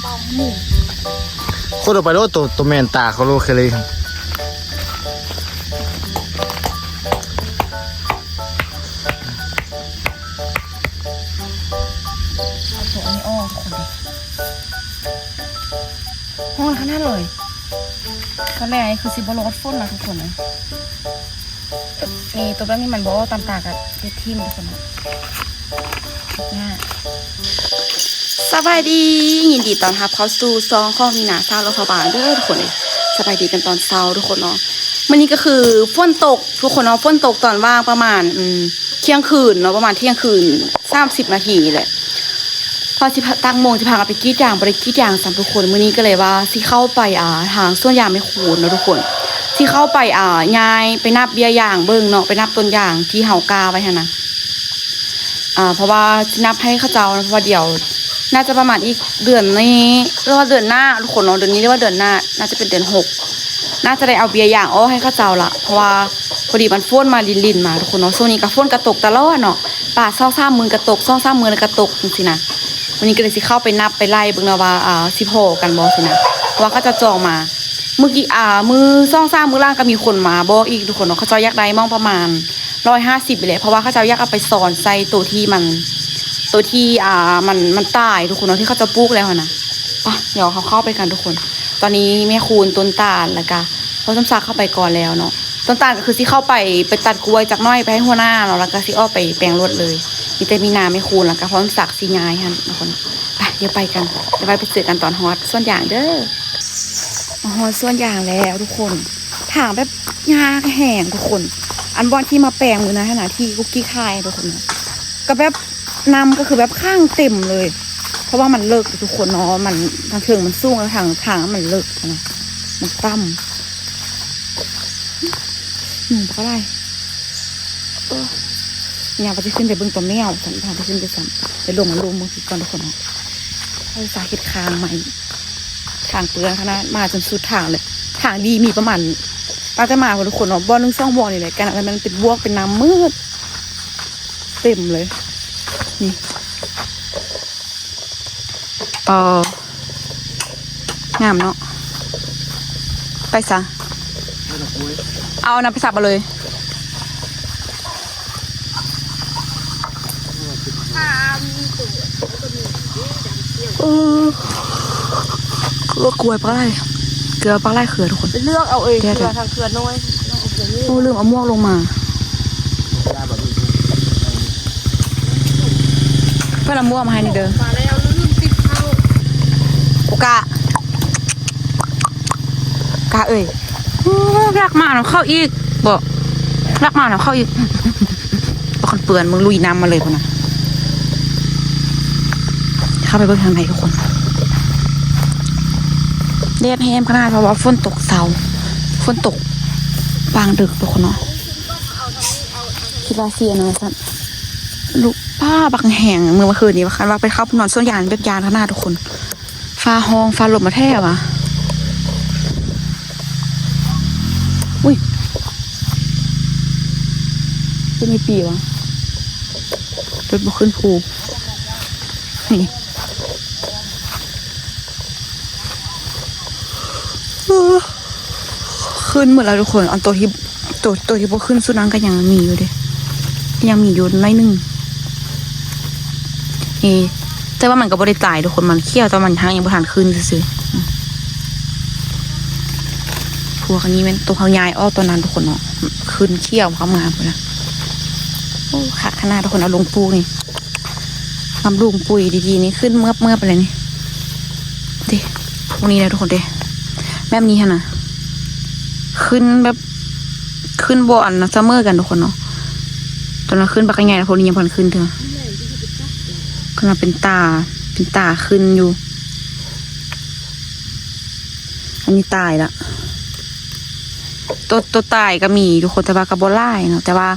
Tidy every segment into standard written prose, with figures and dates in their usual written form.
เบาหมู คนออกไปแล้วตัวแมนตาเขาโลเคเลยตัวนี้อ้อทุกคนเลยห้องขนาดเลยตอนแรกนี่คือซิบโลดฟุ้นนะทุกคนเลยนี่ตัวแบบนี้มันบอกว่าตามตากับเด็ดทิมทุกคนนะง่ายสบายดียินดีตอนรับเข้าสู่ซองข้อมีหนาซาโลพบาลเด้อทุกคนเลยสบายดีกันตอนเช้าทุกคนเนาะวันนี้ก็คือฝนตกทุกคนเนาะฝนตกตอนว่างประมาณเที่ยงคืนเนาะประมาณเที่ยงคืน30 นาทีแหละพอสิตั้งโมงสิพากันไปกรีดยางบริกรีดยางสามทุกคนมื้อนี้ก็เลยว่าสิเข้าไปทางส่วนยางไม่คูนเนาะทุกคนสิเข้าไปย้ายไปนับเบี้ยยางเบิ่งเนาะไปนับต้นยางที่เฮากาไว้หั่นนะเพราะว่านับให้เขาเจ้าเพราะว่าเดี๋ยวน่าจะประมาณอีกเดือนนี้หรือว่าเดือนหน้าทุกคนเนาะเดือนนี้หรือว่าเดือนหน้าน่าจะเป็นเดือน6น่าจะได้เอาเบียร์อย่างให้เข้าเจ้าละเพราะว่าพอดีมันฝนมาลินมาทุกคนเนาะช่วงนี้ก็ฝนกระตกตลอดเนาะป่าซ่ามือกระตกซ่ามือกระตกจริงๆนะวันนี้ก็เลยสิเข้าไปนับไปไล่เบิ่งนะว่าสิโผกันบ่สินะว่าเขาจะจองมาเมื่อกี้มือซ่ามือล่างก็มีคนมาบ่อีกทุกคนเนาะเขาเจ้าอยากได้มองประมาณ150ไปเลยเพราะว่าเขาเจ้าอยากเอาไปสอนใส่ตัวที่มันตายทุกคนเนาะที่เขาจะปลูกแล้วนะเดี๋ยวเขาเข้าไปกันทุกคนตอนนี้แม่คูณต้นตาลแล้วก็พ่อสมศักดิ์เข้าไปก่อนแล้วเนาะต้นตาลก็คือสิเข้าไปตัดกล้วยจากน้อยไปให้หัวหน้าเนาะแล้วก็สิอ้อไปแปลงรถเลยมีแต่มีนาแม่คูณแล้วก็พ่อสมศักดิ์สิย้ายหั่นทุกคนไปเดี๋ยวไปกันเดี๋ยวไปเจอกันตอนฮอตส่วนอย่างเด้อฮอตส่วนอย่างแล้วทุกคนถางแบบยาแห้งทุกคนอันบอนที่มาแปลงมือนะขณะที่กุ๊กกี้คายทุกคนก็แบบนำก็คือแบบข้างเต็มเลยเพราะว่ามันเลิกทุกคนเนาะมันทางเชิงมันสู้แล้วทางมันเลิกนะมันตั้มเพราะอะไรเนี่ยไปขึ้นไปเบิ้งตัวแมวสันพาไปขึ้นไปสันไปลงมันลงมือก่อนทุกคนเนาะให้สาเหตุคางใหม่ทางเปลือกนะมาจนสุดทางเลยทางดีมีประมาณป้าจะมาทุกคนเนาะบ่อนึง2บ่อนี่แหละกันอะไรมันเป็นบวกเป็นน้ำมืดเต็มเลยนี่งามเนาะไปซะเอาน้ำไปสับมาเลยเกลือกล้วยปลาไหลเกลือปลาไหลเขือทุกคนเลือกเอาเกลือทางเขือน้อยโอ้ลืมเอาม่วงลงมาเพื่อนเอาม่วงมาให้นี่เด้อมาแล้วลืมติดเข้าโอกะเอ้ยรักมาหน่อยเข้าอีกบอกรักมาหน่อยเข้าอีกบอกคนเปื่อนมึงลุยน้ำมาเลยคนน่ะเข้าไปเบิ่งทางไหนทุกคนแดดแห้งขนาดเพราะว่าฝนตกเสาฝนตกบางดึกทุกคนเนาะคิดว่าเสียหน่อยสันลูกป้าบังแห้งเมื่อคืนนี้ว่าไปเข้านอนส่วนยานแบบยานขนาดทุกคนฟ้าห้องฟ้าลมมาแท้วะอุ้ยเป็นไม่ปีวะรถบุขึ้นภูนี่ขึ้นหมดแล้วทุกคนอันตัวที่บุขึ้นสุนังก็ยังมีอยู่ดิยังมีอยู่น้อยนึงแต่ว่ามันก็บริตายทุกคนมันเขี้ยวแต่มันทางยังบ่ทันขึ้นซื่อพวกนี้มันตัวเขายายอ้อตัวนั้นทุกคนเนาะขึ้นเขี้ยวเขามาหมดแล้วโอ้ขาขนาดทุกคนเอาลงปูนี่ทำลุงปุ๋ยดีๆนี่ขึ้นเมื่อไปเลยนี่ดิพวกนี้เลยทุกคนดิแบบนี้ฮะนะขึ้นแบบขึ้นบ่อนนะซัมเมอร์กันทุกคนเนาะตอนนั้นขึ้นปากไงนะพวกนี้ยังพอขึ้นเถอะขนาดเป็นตาขึ้นอยู่อันนี้ตายละตัวตายก็มีทุกคนแต่ว่ากับโบไล่เนาะแต่ว่า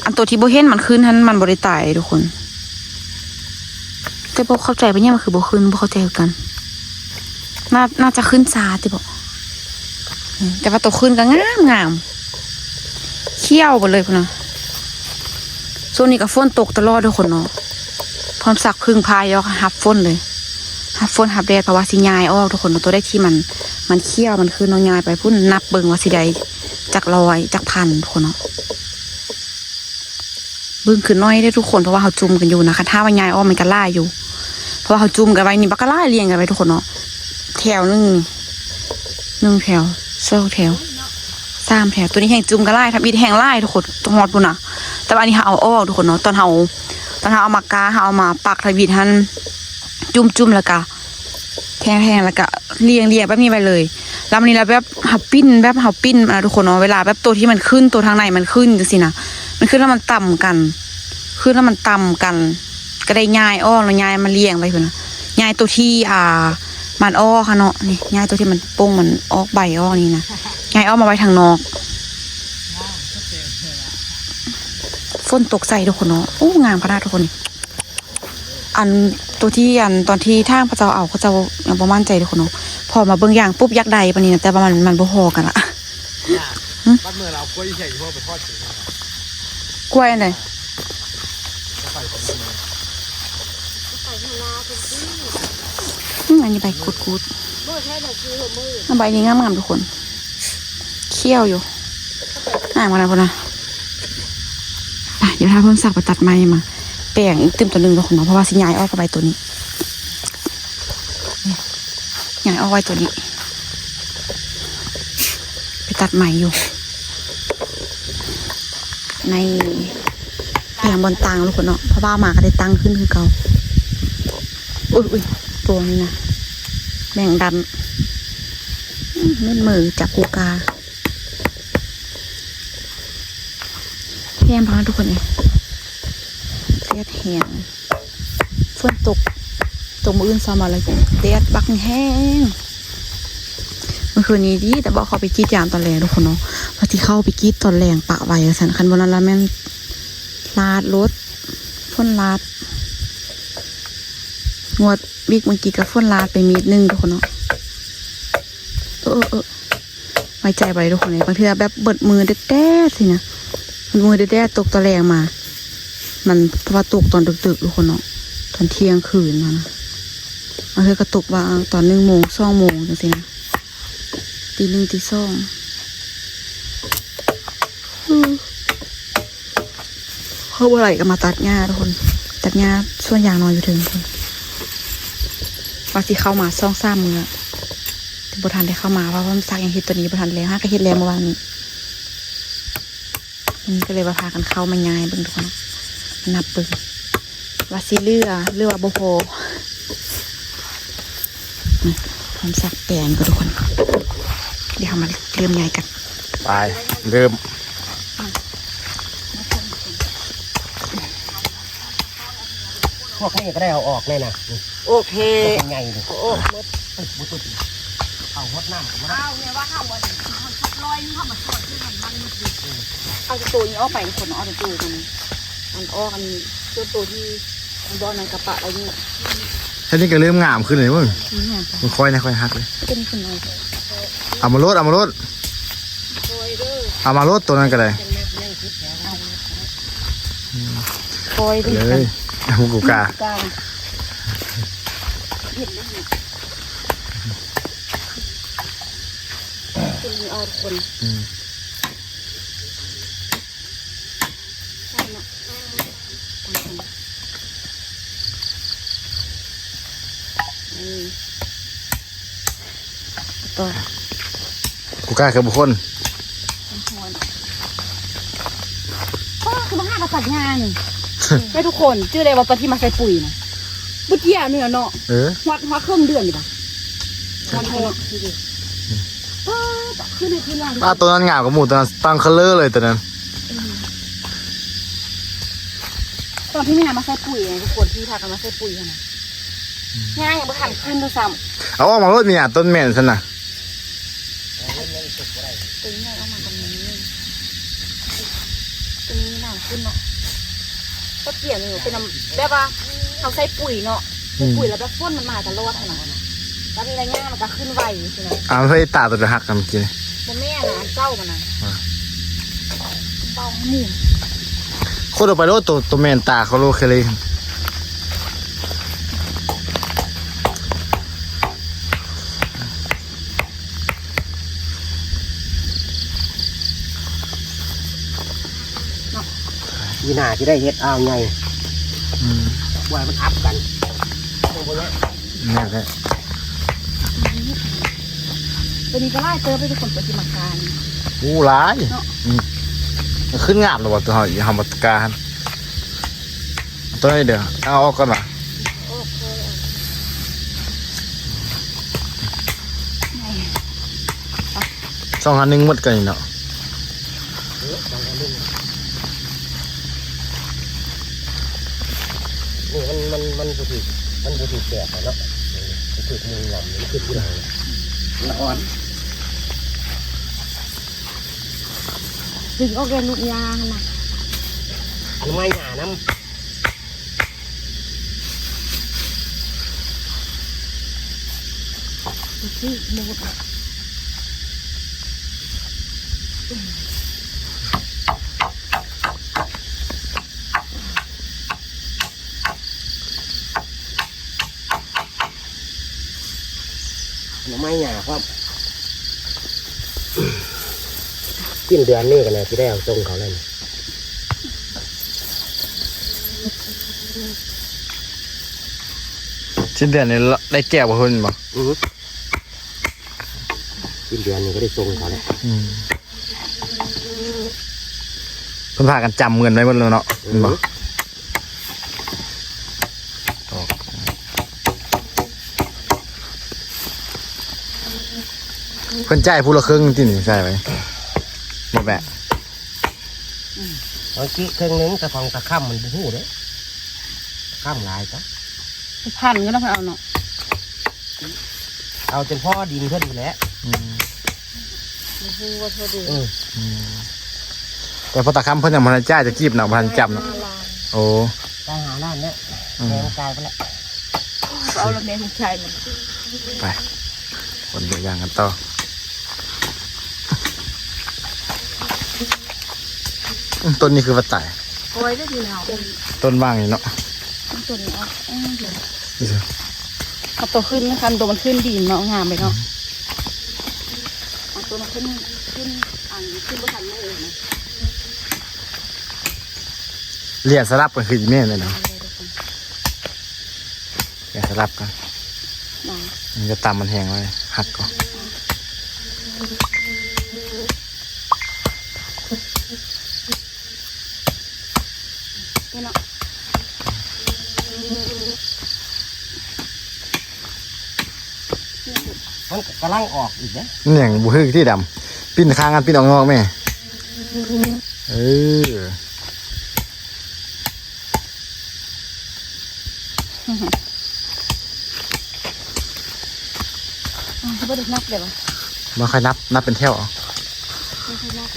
อันตัวที่โบเห็นมันขึ้นนั้นมันบริตายทุกคนแต่โบเข้าใจไปเนี่ยมันคือโบขึ้นโบเข้าใจกันน่าจะขึ้นซาที่บอกแต่ว่าตัวขึ้นก็งามเขี้ยวหมดเลยพวกนะช่วงนี้ก็ฝนตกตลอดทุกคนเนาะพร้อมสักพึ่งพายแล้วก็หับฝนเลย หับฝนหับแดดเพราะว่าสิยายออกทุกคนตัวได้ที่มันเคี่ยวมันคือน้องยายไปพุ่นนับเบิ่งว่าสิใดจาก100จากพันทุกคนเนาะเบิ่งคือน้อยได้ทุกคนเพราะว่าเขาจุ่มกันอยู่นะคะถ้าว่ายายออกมันก็ล่าอยู่เพราะว่าเขาจุ่มกันไว้นี่บักก็ล่าเรียงกันไว้ทุกคนเนาะแถวหนึ่งแถว2แถว3แถวตัวนี้แห้งจุ่มก็ล่าทำอีแห้งล่าทุกคนตัวฮอดปุ่นน่ะแต่ว่าอันนี้เขาเอาออกทุกคนเนาะตอนเขาเอามากาเขาเอามาปักทวีทันจุ่มแล้วก็แทงแล้วก็เรียงแบบนี้ไปเลยแล้ววันนี้เราแบบหับปิ้นนะทุกคนเนาะเวลาแบบตัวที่มันขึ้นตัวทางในมันขึ้นจังซี่นะมันขึ้นแล้วมันต่ำกันขึ้นแล้วมันต่ำกันก็ได้ย้ายอ้อแล้วย้ายมาเรียงไปพุ่นนะย้ายตัวที่มันอ้อค่ะเนาะนี่ย้ายตัวที่มันโป่งมันออกใบอ้อนี่นะย้ายอ้อมาไว้ทางนอกฝนตกใส่ทุกคนเนาะโอ้งามขนาดทุกคนนี่อันตัวที่ตอนที่ทางพระเจ้าเอาเขาเจ้ายังประมาณใจทุกคนเนาะพอมาเบิ่งอย่างปุ๊บยักษ์ใดปานนี้นะแต่ว่ามันบ่พอกันละบ้านเมื่อเรากล้วยใหญ่ที่พ่อไปทอดถึง กล้วยอันไหนอันนี้ใบกุดใบนี้งามๆทุกคนเคี่ยวอยู่มาแล้วพอนะเดี๋ยวถ้าเพิ่มสักไปตัดไม้มาแป้งอีกตึมตัวหนึ่งทุกคนเนาะเพราะว่าสิยายออกกับใบตัวนี้ยายออกไว้ตัวนี้ไปตัดใหม่อยู่ในแผงบนตังทุกคนเนาะเพราะว่าหมาก็ได้ตั้งขึ้นคือเก่าอุ้ยตัวนี้นะแบ่งดันเล่นมือจับกูกาแย่มพังทุกคนเลยเลียดแห้งฝนตกมืออื่นซ้อมอะไรกันเลียดบักแห้งเมื่อคืนนี้ดีแต่บอกเขาไปกรีดยามตอนแรงทุกคนเนาะพอที่เข้าไปกรีดตอนแรงปะไว้สันคันบนนั้นแล้วแม่นลาดรถฝนลาดงวดวิกเมื่อกี้กับฝนลาดไปมีดนึงทุกคนเนาะไว้ใจไปทุกคนเลยบางทีแบบเบิดมือแด้ๆสินะมือแด้ๆตกตะแรงมามันเพราะว่าตกตอนดึกๆทุกคนเนาะตอนเที่ยงคืนนะบางทีก็ตกว่าตอน1 โมง2 โมงจังสินะตี 1 ตี 2เขาบ่ไหลก็มาตัดหญ้าทุกคนตัดหญ้าส่วนอย่างน้อยอยู่ถึงคนว่าสิเข้ามา2-3 มื้อแต่บ่ทันได้เข้ามาเพราะว่ามันซักอย่างเฮ็ดตัวนี้บ่ทันแล้วก็เฮ็ดแล้วเมื่อวานนี้ก็เลยว่าพากันเข้ามาย้ายเบิ่งทุกคนนับเบิ่งว่าสิเรือว่าบ่พอพร้อมสักแปลงก็ทุกคนเดี๋ยวมาเริ่มย้ายกันไปเริ่มพวกนี้ก็ได้เอาออกเลยนะโอเคเป็นไงดิโอ้มดบุตรเอาหดน้ำก็ได้เอาเนี่ยว่าเข้าวันลอยเข้ามาสดที่มันเอาตัวนี้ออกไปคนเอาตัวมันออกกันตัวที่มันบอลในกระปะอะไรนี่แค่นี้ก็เริ่มงามขึ้นเลยมึงมันค่อยฮักเลยเป็นคนน้อยเอามาลดตัวนั้นก็ได้คอยเลยมุกุกาเอาคนต่อกูกล้าคือบุคคลคือมาห้ากระสัดงานให้ทุกคนชื่ออะไรว่าตอนที่มาใส่ปุ๋ยนะบุตรเยี่ยเนี่ยเนาะวัดเครื่องเดือนอยู่ปะวันเท่าไหร่ขึ้นในที่ล่างตัวนั้นงามกับหมูตัวนั้นตั้งคัลเลอร์เลยตัวนั้นตอนที่แม่มาใส่ปุ๋ยไงทุกคนที่พากันมาใส่ปุ๋ยนะง่ายอย่างบุหันขึ้นด้วยซ้ำเอาออกมาลดเนี่ยต้นแม่นฉันน่ะตัวนี้เอามาตรงนี้ตัวนี้หนาขึ้นเนาะก็เปลี่ยนอยู่เป็นแบบว่าเขาใส่ปุ๋ยเนาะปุ๋ยแล้วแบบฝนมันมาตลอดนะแล้วมีอะไรง่ายมันก็ขึ้นไวใช่ไหมเฮ้ยตาตัวจะหักกันเมื่อกี้มันแม่นะเจ้ามันนะเบาหมู่โคตรไปแล้วตัวแม่นตาเขาโลเคเลย มีหน้าที่ได้เฮ็ดอ้าวไง อืม ปล่อยมันอัพกันตรงพวกนี้ เนี่ยแค่ ตัวนี้ก็ไล่เติมไปทุกคนไปที่มาการ อู้หลายอืมมันขึ้นงามเลยว่ะตัวเฮาอย่าทำบัตรการตัวนี้เดี๋ยวเอาออกก่อนว่ะ2,100หมดกันนี่เนาะ นี่มันบุตรแก่เนาะมันถูกมือหล่ำมันคือผู้ใดละอ่อน ถึงออกแกนุกยางนะ อันไม้หนาน้ำ ที่มูด ไม้หนาครับสิ้นเดือนนี้กันนะที่ได้เอาตรงเขาเลย ชิ้นเดือนนี้ได้แก้บ่เพิ่นบ่ สิ้นเดือนนี้ก็ได้ตรงเขาแล้ว เพิ่นพากันจำเงินไว้หมดแล้วเนาะเห็นบ่เพิ่นจ่ายผู้ละครึ่งที่นี่ใช่ไหมหมดแบะ เมื่อกี้เครื่องนึงตะฟองตะค่ำมันหู้เด้ค่ำลายจ้ะ พันก็ต้องเอาเนาะ เอาจนพ่อดินเพิ่นอยู่แล้ว หูว่าเธอดู แต่พอตะคำเพิ่นยังบ่ทันจ่ายจะกีบเนาะบ่ทันจำเนาะโอ้ ตายหาล้านแล้วแรงกายไปแล้ว เอาละแม่ของชายมัน ไปคนเดียวอย่างกันต่อต้นนี้คือวัดไต่ โอ้ยได้ดีแล้ว ต้นว่างนี่เนาะ ตัวนี้เอาเดี๋ยว นี่สิ เอาตัวขึ้นนะคะตัวมันขึ้นดีเนาะงามไปเนาะเอาตัวมันขึ้นอันขึ้นบนทันไม่เองนะ เลียนสลับกันคืออีเม่เลยเนาะเลียนสลับกัน น้อง มันจะตำมันแห้งไว้หักก่อน นี่เนาะ มันกำลังออกอีกนะ นี่อย่างบุคือที่ดำปิ้นข้างกันปิ้นออกนอกแม่เออ เขาไม่ได้นับเลยวะ มาค่อยนับเป็นแถวเอา ไม่ใช่นับ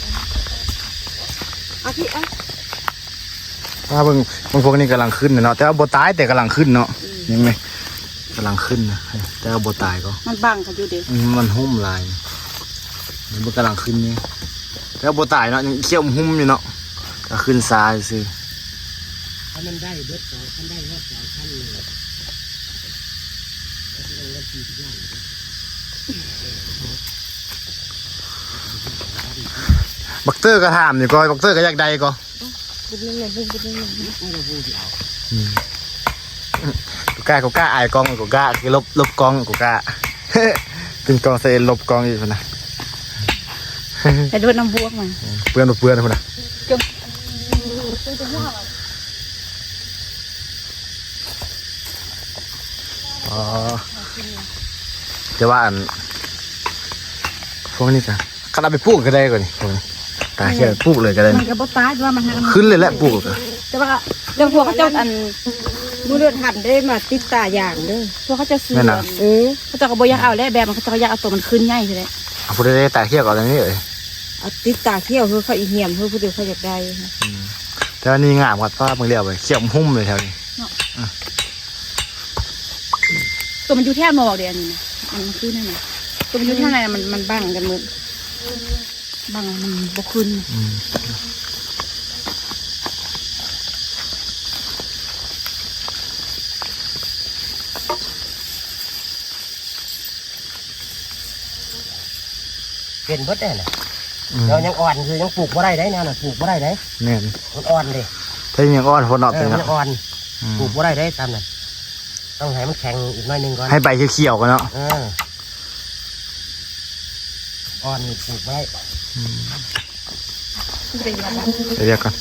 เอาที่เอา ว่าเบิ่งพวกนี้กำลังขึ้นเนาะแต่ว่าโบตายแต่กำลังขึ้นเนาะยังไงกำลังขึ้นนะแต่ว่าโบตายก็ มันบังกันอยู่เด็ก มันหุ้มลายมันกำลังขึ้นนี่แต่ว่าโบตายเนาะยังเขี้ยวหุ้มอยู่เนาะก็ขึ้นซ้ายสิ ถ้ามันได้เบิดเขาท่านได้รอบ2ชั้นเลยบักเตอร์ก็ถามอยู่ก็บักเตอร์ก็อยากได้ก็ บุญเงินบุญเงิน กูกล้าอายกล้องกูกล้าคือลบกล้องกูกล้า เป็นกล้องเซนลบกล้องอีกคนนะ แต่โดนน้ำบวกมา เปื้อนนะคนนะ จงจะยาก อ๋อแต่ว่าอันพวกนี้กันขนาดไปปลูกก็ได้ก่อนนี่พวกนี้ตาแค่ปลูกเลยก็ได้ มันก็บ่ตายว่ามันหา ขึ้นเลยแหละปลูกก็ แต่ว่าเรื่องพวกเขาเจ้าอัน มือเลือดหันได้มาติดตาอย่างเด้อ พวกเขาเจ้าซื้อ เขาเจ้าก็บ่อยากเอาแล้วแบบมันเขาเจ้าก็อยากเอาตัวมันขึ้นง่ายเลย เอาพูดได้ตาเขี้ยวก่อนตรงนี้เลย เอาติดตาเที่ยวเพื่อเขาอีเหี่ยมเพื่อผู้เดียวเขาอยากได้ แต่ว่านี่งามกว่าเพราะว่ามึงเรียกไปเขี้ยวหุ้มเลยแถวนี้ ตัวมันอยู่แท่นอกเดียวนี่นะมันขึ้นนั่นน่ะตัวมันอยู่แท่ไหนมันบังกันหมดบังมันบ่ขึ้น เป็นเบิดได้น่ะเรายังอ่อนคือยังปลูกบ่ได้ได้แนวน่ะปลูกบ่ได้ได้ แม่น มันอ่อนเลย ถ้ายังอ่อนพอเนาะ เอ เป็ อน มัน เนาะ อ่อนปลูกบ่ได้ตามนั้นต้องให้มันแข็งอีกหน่อยหนึงก่อน ให้ใบเขียวๆกันเนาะ อ่อนปลูกไว้ เรียกกัน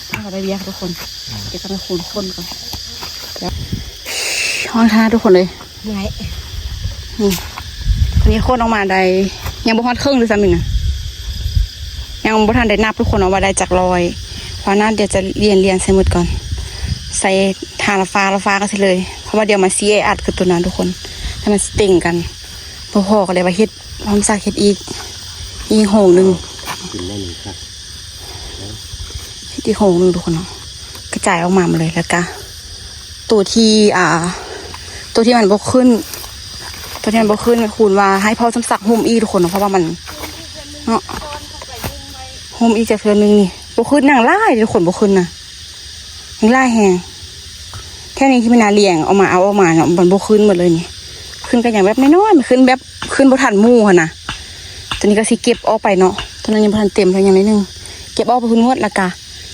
เอาไปเบียร์ทุกคนเดี๋ยวจะไปคูณคนก่อนแล้วห้องท่าทุกคนเลย ไง นี่ตอนนี้โคนออกมาได้ยังบ่ฮอดครึ่งเลยซ้ำอีกนะยังบ่ทันได้นับทุกคนเอาว่าได้จากรอยเพราะนั้นเดี๋ยวจะเรียนใส่หมดก่อน ใส่ทาละฟ้าก็ใส่เลยเพราะว่าเดี๋ยวมาซีไออัดคือตัวนั้นทุกคนให้มันเต่งกันพอๆก็เลยว่าเฮ็ดพร้อมสักเฮ็ดอีกโหงหนึ่ง กินได้หนึ่งครับ เฮ็ดอีกโหงหนึ่งทุกคนเนาะกระจายออกมาหมดเลยแล้วก็ตัวที่มันบ่ขึ้นคูณว่าให้พ่อสำสักหุ่มอีทุกคนเนาะเพราะว่ามันเนาะหุ่มอีจากเทือนึงนี่บ่ขึ้นนั่งไล่ทุกคนบ่ขึ้นนะยังไล่แหงแค่นี้ที่มันนาเลี้ยงเอามาเนาะมันบ่ขึ้นหมดเลยนี่ขึ้นกันอย่างแบบน้อยๆมันขึ้นแบบขึ้นบ่ทันหมู่หั่นน่ะตอนนี้ก็สิเก็บออกไปเนาะตอนนั้นยังบ่ทันเต็มเท่ายังนิดนึงเก็บออกไปพุ่นหมดแล้วก็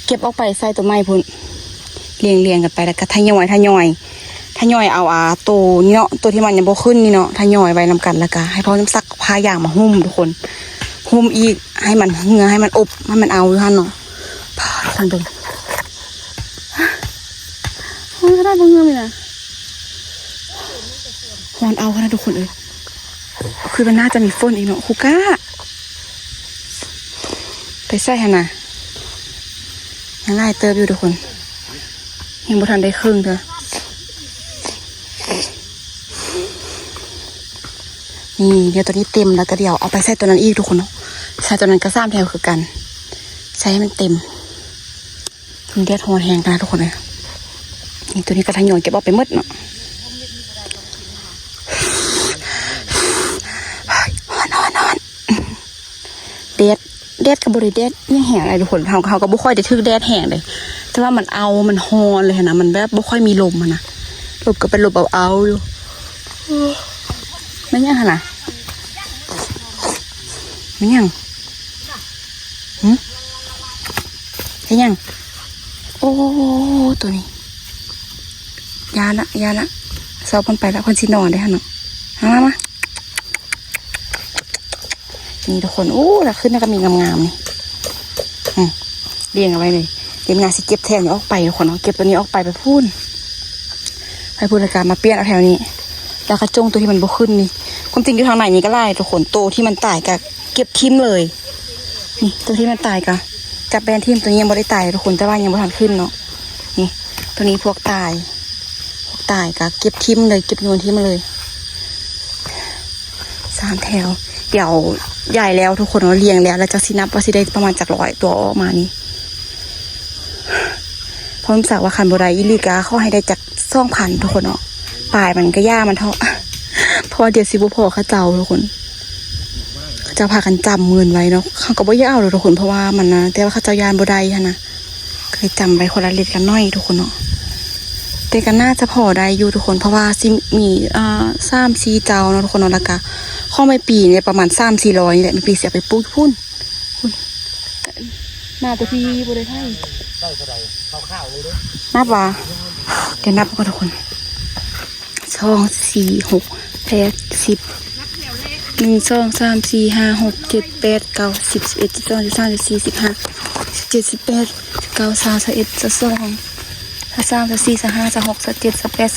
เก็บออกไปใส่ต้นไม้พุ่นเรียงกันไปแล้วก็ทยอยเอาตัวนี้เนาะตัวที่มันยังบ่ขึ้นนี่เนาะทยอยไว้นำกันแล้วก็ให้พ่อน้ำซักพาอย่างมาหุ้มทุกคนหุ้มอีกให้มันเหงื่อให้มันอบให้มันเอาอยู่หั่นเนาะพาทุกคนเบิ่งมันก็ได้บ่เหงื่อเลยนะฮอนเอานะทุกคนคือมันน่าจะมีฝนอีกเนาะคูก้าไปใส่หั่นน่ะยังไล่เติบอยู่ทุกคนยังบ่ทันได้ครึ่งเด้อนี่เดี๋ยวตัวนี้เต็มแล้วก็เดี๋ยวเอาไปใส่ตัวนั้นอีกทุกคนเนาะใส่ตัวนั้นก็3แถวคือกันใส่ให้มันเต็มถึงเดือดหอนแห้งกันนะทุกคนเลยนี่ตัวนี้ก็ทยอยเก็บออกไปหมดเนาะนอนเด็ดกับบริเด็ดยังแห้งอะไรทุกคนเขาก็บ่ค่อยได้ทึกแดดแห้งเลยแต่ว่ามันฮอนเลยนะมันแบบบ่ค่อยมีลมนะลมก็เป็นลมเอาอยู่ไม่ยังนะไม่ยังไม่ยังโอ้ตัวนี้ยาละสอบคนไปแล้วคนสินอนได้ฮะเนาะมานี่ทุกคนโอ้แล้วขึ้นแล้วก็มีงามๆนี่เรียงเอาไว้เลยเดี๋ยวงานสิเก็บแถวนี้ออกไปทุกคนเนาะเก็บตัวนี้ออกไปพูนรายการมาเปลี่ยนเอาแถวนี้แล้วก็จงตัวที่มันบ่ขึ้นนี่ความจริงอยู่ทางไหนนี่ก็ไล่ทุกคนโตที่มันตายก็เก็บทิ่มเลยนี่ตัวที่มันตายก็จับแบนทิ่มตัวนี้ยังบ่ได้ตายทุกคนแต่ว่ายังบ่ทันขึ้นเนาะนี่ตัวนี้พวกตายก็เก็บทิ่มเลยเก็บโยนทิ่มมาเลย3แถวเดี๋ยวใหญ่แล้วทุกคนเรียงแล้วจะสินับว่าสิได้ประมาณจาก100ตัวออกมานี่พร้อมสักว่าคันโบราณอิลิกาเขาให้ได้จาก2,000ทุกคนเนาะปลายมันก็ย่ามันเท่าเพราะว่าเดี๋ยวสิบุพอเขาเจ้าทุกคนเขาเจ้าพากันจำเงินไว้เนาะเขาก็บ่ย่าเอาเลยทุกคนเพราะว่ามันนะแต่ว่าเขาเจ้ายานโบราณนะเคยจำไว้คนละเล็กละน้อยทุกคนเนาะแต่ก็น่าจะพอได้อยู่ทุกคนเพราะว่าซิมี3-4เจ้าเนาะทุกคนเนาะแล้วก็ข้อไม่ปีเนี่ยประมาณ300-400นี่แหละไม่ปีเสียไปปุ๊บพุ่นน่าจะพี่บริไทย ได้เท่าไหร่ข้าวๆเลยด้วย นับว่าเดี๋ยวนับกันทุกคน2 4 6 8 10 1 2 3 4 5 6 7 8 9 10 11 12 13 14 15 17 18 19 20 21 23 24 25 26 27 28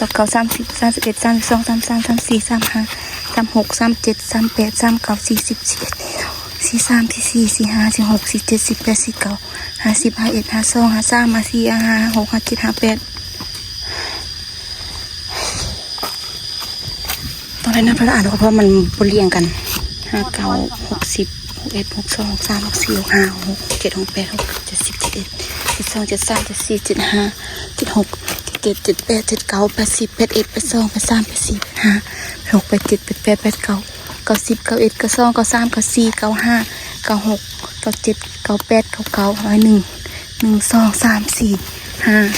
29 30 31 32 33 34 35 36 37 38 39 40 41 43 44 45 46 47 48 49 50 51 52 53 54 55 56 57 58ต้องได้นับพระอ่านเพราะมันบนเรียงกัน59 60 61 62 63 64 65 67 68 69 70 71 72 73 74 75 76 77 78 79 80 81 82 83 84 85 86 87 88 89 90 91 92 93 94 95 96 97 98 99 101 1 2 3 4 5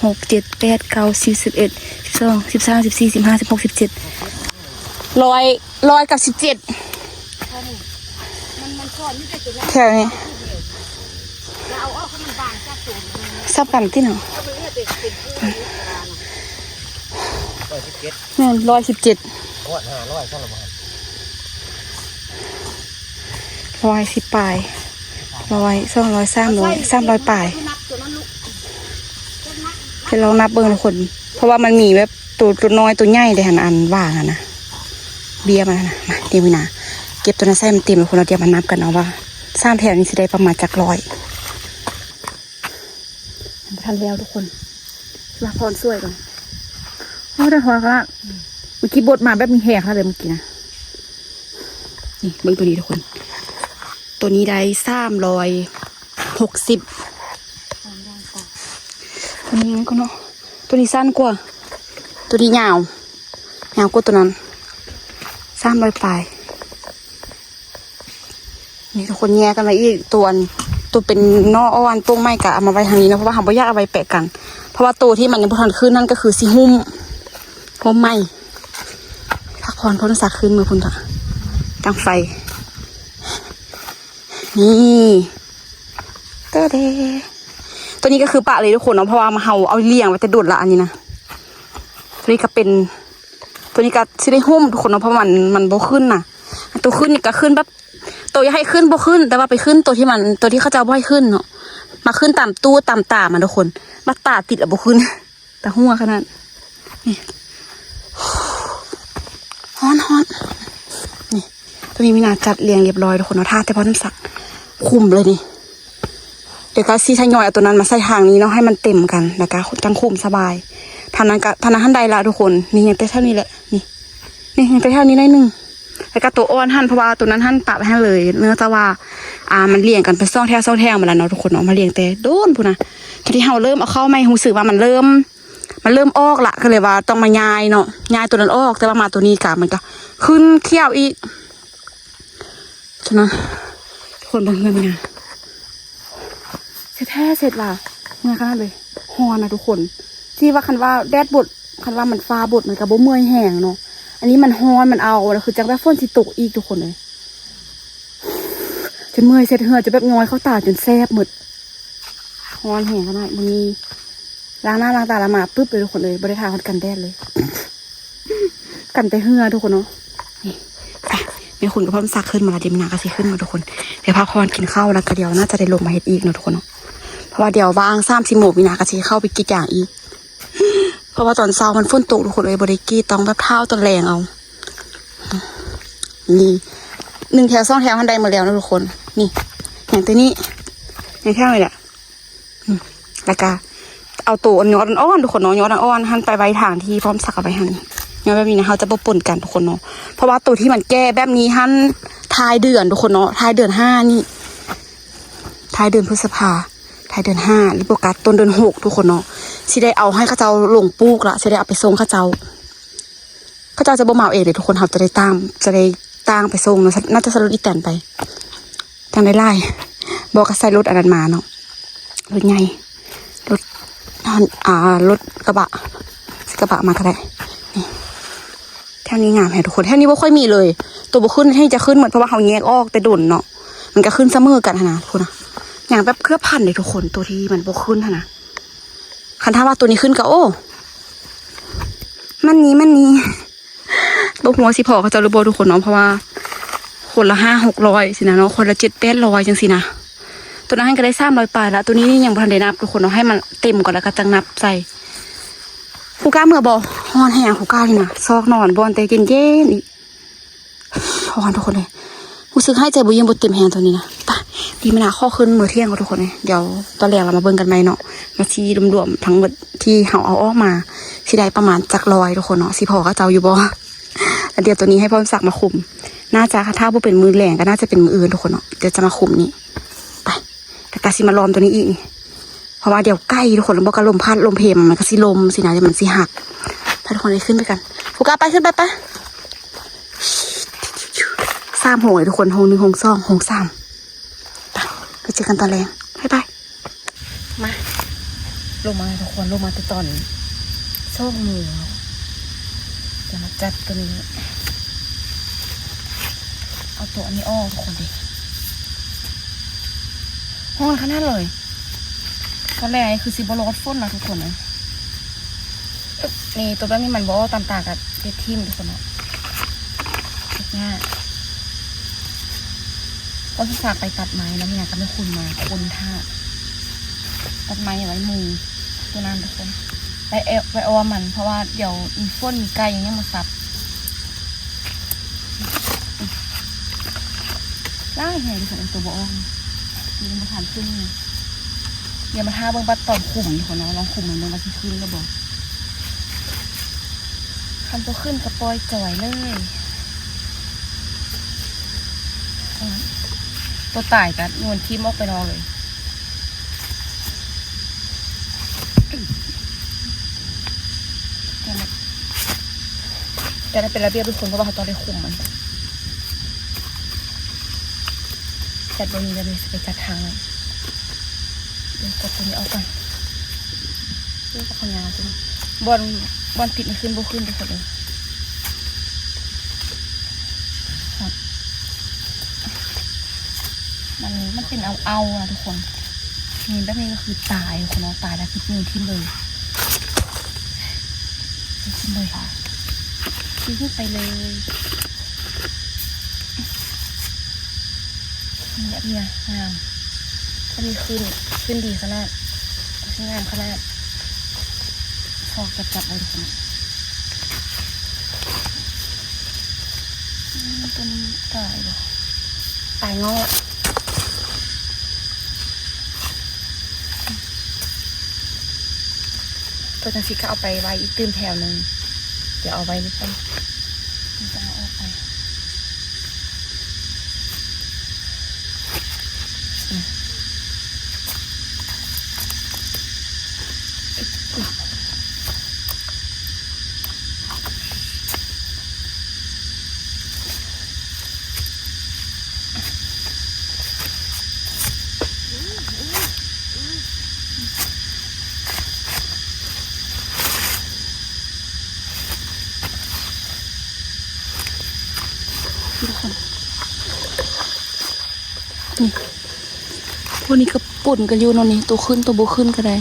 6 7 8 9 10 11 12 13 14 15 16 17ร้อยกับ17แถวนี้ ซับกันที่หนึ่ง117นั่น117 งวด500ซั่นละบ่110ปลาย100 200 300ปลายให้ลองนับเบิ่งทุกคนเพราะว่ามันมีแบบตัวน้อยตัวใหญ่ได้หันอันว่างอะนะเบียร์มันนะมาเดี๋ยวนะเก็บตัวนั้นใส่มันเต็มเลยคนเราเดี๋ยวมานับกันเอาว่า3แถวนี้สิได้ประมาณจัก100ทันแล้วทุกคนลาพรสวยก่อนโอ้ได้พอค่ะเมื่อกี้บดมาแบบมีแหกค่ะเลยเมื่อกี้นะนี่เบิ่งตัวนี้ทุกคนตัวนี้ได้360ตัวนี้ก็เนาะตัวนี้สั้นกว่าตัวนี้ยาวกว่าตัวนั้น300ปลายนี่ทุกคนแยกกันไว้อีกตัวเป็นนออ่อนโป้งไม้กะเอามาไว้ทางนี้นะเพราะว่าหาบ่อยากเอาไว้แปะกันเพราะว่าตัวที่มันยังบ่ทันขึ้นนั่นก็คือสิหุ้มพร้อมไม้พักผ่อนพ้นสักขึ้นมือพุ่นค่ะตั้งไฟนี่เต้เดตัวนี้ก็คือปะเลยทุกคนเนาะเพราะว่ามาเอาเลี้ยงไว้จะดูดละอันนี้นะตัวนี้ก็เป็นตัวนี้ก็สิได้หุ้มทุกคนเนาะเพราะมันบ่ขึ้นน่ะตัวขึ้นนี่ก็ขึ้นแบบตัวอยากให้ขึ้นบ่ขึ้นแต่ว่าไปขึ้นตัวที่เขาจะบ่ให้ขึ้นเนาะมาขึ้นตามตู้ตามตามันทุกคนมาตาติดแล้วบ่ขึ้นแต่หัวขนาดนี่ฮ้อนนี่ตัวนี้มีนาจัดเรียงเรียบร้อยทุกคนเนาะท่าแต่พอน้ำสักคุมเลยนี่เดี๋ยวก็ซีทยอยเอาตัวนั้นมาใส่ทางนี้เนาะให้มันเต็มกันแล้วก็จังคุมสบายทางนั้นท่านใดละทุกคนนี่ยังแต่เท่านี้แหละนี่ยังแต่เท่านี้ได้นึงแล้วก็ตัวอ้อนหั่นเพราะว่าตัวนั้นหั่นปะไปให้เลยเนื้อจะว่ามันเลี้ยงกันเป็นซ่องแถวมาแล้วเนาะทุกคนเนาะมาเลี้ยงแต่โดนพูนะตอนที่เราเริ่มเอาเข้าไม่รู้สึกว่ามันเริ่มออกละก็เลยว่าต้องมายายเนาะยายตัวนั้นออกแต่ว่ามาตัวนี้กะมันก็ขึ้นเขี้ยวอีกฉะนั้นทุกคนเบิ่งเงินมันนะเสร็จว่ะเมื่อขนาดเลยฮอนะทุกคนที่ว่าคันว่าแดดบดคันว่ามันฟ้าบดมันกับบ่เมื่อยแห้งเนาะอันนี้มันฮอนมันเอาแล้วคือจังแบบฝนสิตกอีกทุกคนเลยจนเมื่อยเสร็จเหงื่อจะแบบง้อยเข้าตาจนแสบหมดฮอนแห้งขนาดมันมีล้างหน้าล้างตาละมาปึ๊บเลยทุกคนเลยบริทาคนกันแดดเลย กันแต่เหงื่อทุกคนเนาะนี่มีคุณกับพ่อซักขึ้นมาแล้วเดี๋ยวมีนาก็สิขึ้นมาทุกคนเดี๋ยวพักผ่อนกินข้าวแล้วก็เดี๋ยวน่าจะได้ลงมาเฮ็ดอีกเนาะทุกคนเนาะเพราะว่าเดี๋ยวว่าง30 โมงมีนาก็สิเข้าไปกินอย่างอีกเพราะว่าตอนเช้ามันฝนตกทุกคนเลยบริกีต้องแบบเท้าตอนแรงเอานี่1 แถว 2 แถวหันใดมาแล้วนะทุกคนนี่อย่างตัวนี้อย่างแถวนี่แหละแล้วก็เอาตัวยอดอ่อนทุกคนเนาะยอดอ่อนหันไปไว้ทางที่พร้อมสักเอาไปหันยอดแบบนี้นะเขาจะปนกันทุกคนเนาะเพราะว่าตัวที่มันแก้แบบนี้หันท้ายเดือนทุกคนเนาะท้ายเดือน5นี่ท้ายเดือนพฤษภาท้ายเดือน5หรือโปรกัสต้นเดือน6ทุกคนเนาะสิได้เอาให้ข้าเจ้าลงปลูกละสิได้เอาไปส่งข้าเจ้าจะบ่มาเองเลยทุกคนเขาจะได้ตั้งไปส่งเนาะน่าจะสรุปอีแตนไปทางได้ไล่บอกกับใส่รถอันนั้นมาเนาะรถใหญ่รถกระบะมาก็ได้นี่แถวนี้งามแฮะทุกคนแถวนี้บ่ค่อยมีเลยตัวบ่ขึ้นให้จะขึ้นเหมือนเพราะว่าเขาแยกออกแต่ดุนเนาะมันก็ขึ้นเสมอกันนะทุกคนนะอย่างแบบเครือพันเลยทุกคนตัวที่มันบ่ขึ้นนะคันถ้าว่าตัวนี้ขึ้นก็โอ้มันนี้บ่หัวสิพอเขาจะรู้บ่ทุกคนเนาะเพราะว่าคนละ500-600สินะเนาะคนละ700-800จังสินะตัวนั้นก็ได้300 ปลายแล้วตัวนี้ยังบ่ทันได้นับทุกคนเนาะให้มันเต็มก่อนแล้วก็จังนับใส่ผู้กล้าเมื่อบ่ฮอนแห้งผู้กล้านี่นะซอกนอนบอนแต่เย็นๆอีกฮอนทุกคนเลยรู้สึกให้ใจบ่ยังบ่เต็มแฮงตัวนี้นะไปดีมานาข้อขึ้นมื้อเที่ยงทุกคนเลยเดี๋ยวตอนแรกเรามาเบิ่งกันใหม่เนาะมาชี้รวมๆทั้งหมดที่เฮาเอาออกมาสิได้ประมาณจัก100ทุกคนเนาะสิพอก็เจ้าอยู่บ่แล้วเดี๋ยวตัวนี้ให้พ่อสักมาคุมน่าจะถ้าบ่เป็นมือแรงก็น่าจะเป็นมืออื่นทุกคนเนาะเดี๋ยวจะมาคุมนี่ไปแต่กะสิมาล้อมตัวนี้อีกเพราะว่าเดี๋ยวใกล้ทุกคนแล้วบ่ก็ลมพัดลมเพมมันก็สิลมสินะเดี๋ยวมันสิหักถ้าทุกคนได้ขึ้นไปกันฟูกาไปขึ้นไป3 โหงทุกคนโหง1โหง2โหง3ไปเจอกันตอนแรงบ๊ายมาลงมาทุกคนลงมาแต่ตอนช่องมือจะมาจัดตัวนี้เอาตัวนี้ออกทุกคนดิห้องขนาดเลย ตอนแรกคือซิบอลอดฝนนะทุกคนนะนี่ตัวแบบนี้มันบอกว่าตามตากับเด็ดทิมทุกคนนะง่ายก็ที่ฝากไปตัดไม้แล้วเนี่ยก็ไม่คุณมาคุณท่าตัดไม้ไว้มือตัวนั้นทุกคนไปเอามันเพราะว่าเดี๋ยวมีฝนมีไก่อย่างเงี้ยมาซับได้ไงทุกคนตัวบอกมีมาทานขึ้นอย่ามาท่าเบิ้งบัดตอนขุ่มทุกคนนะลองขุ่มมันเบิ้งบัดที่ขึ้นแล้วบอกคันตัวขึ้นกระปอยจ่อยเลยตัวตายกันนวลทิมออกไปนอนเลยแต่ถ้าเป็นระเบียบทุกคนเพราะว่าเขาต้องได้คุมมันจัดบนนี้เลยไปจัดทางเลยเดี๋ยวจัดตัวนี้เอาก่อนเพื่อเขายาวจริงบอลติดไม่ขึ้นบุขึ้นทุกคนเลยมันเป็นเอาอะทุกคนนี่แบบนี้ก็คือตายคนเราตายแล้วคือมือทิ้มเลยทิ้มเลยค่ะทิ้งไปเลยแบบนี้งามก็มีขึ้นดีขนาดงามขนาดพอจับเลยทุกคนตัวนี้ตายหรอตายงอตัวจังสิก็เอาไปไว้อีกตื้มแถวหนึ่งเดี๋ยวเอาไว้นี่กันมันจะเอาไปนี่พวกนี้ก็ปุ่นกันอยู่นอนนี่ตัวขึ้นตัวโบขึ้นก็ได้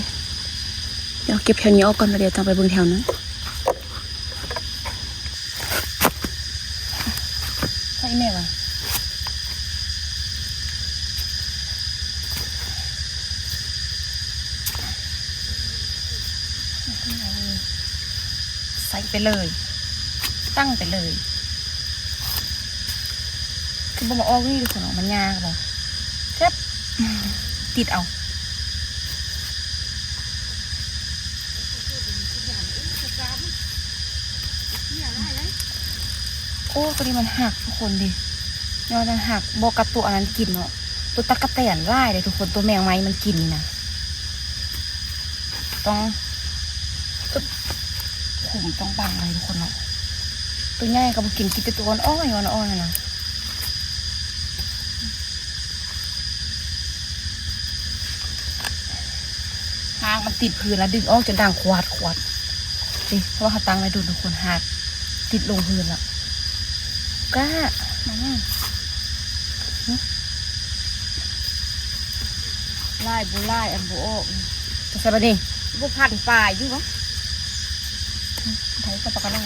เดี๋ยวเก็บแถวนี้ออกก่อนแล้วเดี๋ยวจะไปเบิ่งแถวนั้นใช่แม่วะใส่ไปเลยตั้งไปเลยคือบอกมาออกนี่ดูขนมมันยากเลยแซ่บติดเอาโอ้ตัวนี้มันหักทุกคนดิยอดมันหักบอกกับตัวอันนั้นกินเนาะตัวตะกะแตนไล่เลยทุกคนตัวแมงไม้มันกินนะต้องขุมต้องบังเลยทุกคนเนาะตัวใหญ่ก็มากินแต่ตัวอ่อนๆอ่อนๆนะหางมันติดพื้นแล้วดึงออกจนดังควาดดิเพราะว่าเขาตั้งไว้ดูทุกคนหักติดลงพื้นแล้วก้ามาเนี่ยไล่บุไล่อันบุโอ้จะใส่ไปดิบุพันฝ่ายอยู่ปะไทยก็ปากกันได้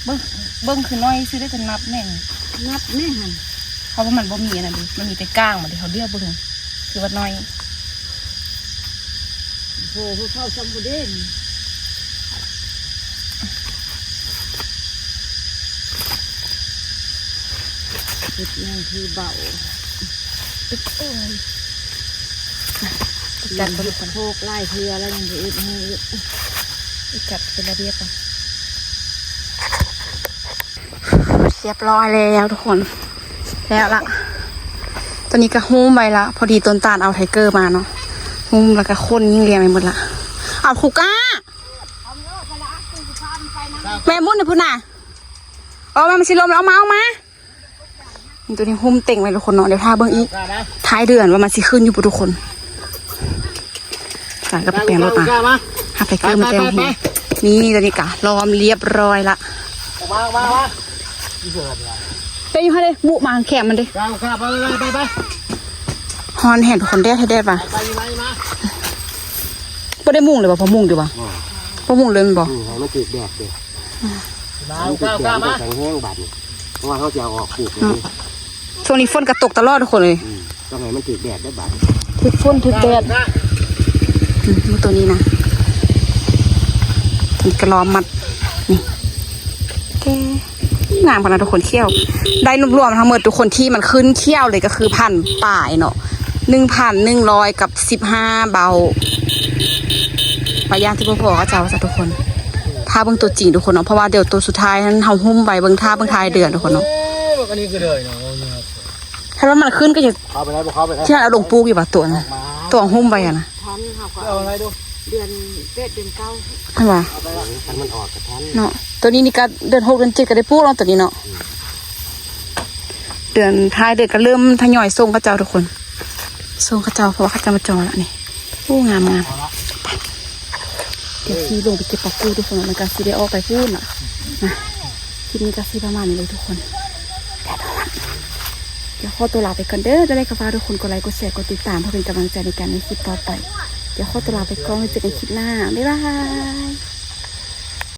เบิ้งคือน้อยซื้อได้จนนับแม่งนับแม่หันเพราะว่ามันบ่มีนะดิมันมีแต่ก้างมันที่เขาเรียกบุ้งคือว่าน้อยโอ้โหเข้าซัมบูเด่นจุดยังคือเบาตึ๊กจัดบริการโภคไล่เพื่อแล้วยังจะอึดให้จัดเป็นระเบียบอ่ะเรียบร้อยแล้วทุกคนแล้วละตอนนี้ก็หุ้มไปละพอดีต้นตาลเอาไทเกอร์มาเนาะหุ้มแล้วก็คนยิ่งเรียงไปหมดละเอาคุก้าแม่มุ่นนะพุ่นน่ะเอามาชิลมแล้วเอามาตัวนี้หุ้มเต่งไปทุกคนเนาะเดี๋ยวท่าเบิ้งอีกท้ายเดือนว่ามันสิขึ้นอยู่ปุ๊ทุกคนสายก็ไปแปลงรถมาหาไทเกอร์มาแปลงหัวนี่ตัวนี้กะล้อมเรียบร้อยละเต้ยเขาเลยบุมาแขมมันดิไปฮอนเห็นคนแดดป่ะ บ่ได้มุ่งเลยบ่พอมุ่งดีบ่พอมุ่งเลยมันบ่ ให้มันติดแดดเลยมันติดแดดมันแข็งแห้งบาดนี่เพราะว่าเขาจะเอาออกปลูกอย่างนี้ ช่วงนี้ฝนกระตกตลอดทุกคนเลย ต้องให้มันติดแดดได้บาด ถึกฝนถึกแดดดูตัวนี้นะถึงกระลอมมัดนี่แกงามขนาดทุกคนเขี้ยวได้รวมๆทั้งหมดทุกคนที่มันขึ้นเขี้ยวเลยก็คือพันป่ายเนาะ1,100กับ15เบาปลายางที่พ่อก็เจ้าซะทุกคนถ้าเบิ่งตัวจริงทุกคนเนาะเพราะว่าเดี๋ยวตัวสุดท้ายนั้นเฮาหุ้มใบเบิ่งท่าเบิ่งท้ายเดือนทุกคนเนาะ อันนี้ก็เลยเนาะ ถ้าว่ามันขึ้นก็จะ เข้าไปแล้วเข้าไปแล้ว ที่เราลงปลูกอยู่ป่ะตัวนะตัวหุ้มใบอะนะ ทันเขาก็ เอาอะไรดู เดือน8เดือน9 ใช่ป่ะ เอาไปทันมันออกกับทัน เนาะตัวนี้นี่ก็เดือน6เดือน7ก็ได้ปลูกแล้วตัวนี้เนาะเดือนท้ายเดือนก็เริ่มทยอยส่งข้าเจ้าทุกคนส่งข้าเจ้าเพราะว่าข้าเจ้ามาจองแล้วนี่โอ้งามเดี๋ยวซีลงไปเก็บปลากู้ทุกคนมันก็ซีได้ออกไปพูดน่ะนะคลิปนี้ก็ซีประมาณนี้เลยทุกคนเดี๋ยวขอตัวลาไปก่อนเด้อจะได้กาแฟทุกคนกดไลค์กดแชร์กดติดตามเพื่อเป็นกำลังใจในการในคลิปต่อไปเดี๋ยวขอตัวลาไปก่อนไว้เจอกันคลิปหน้าบ๊ายบาย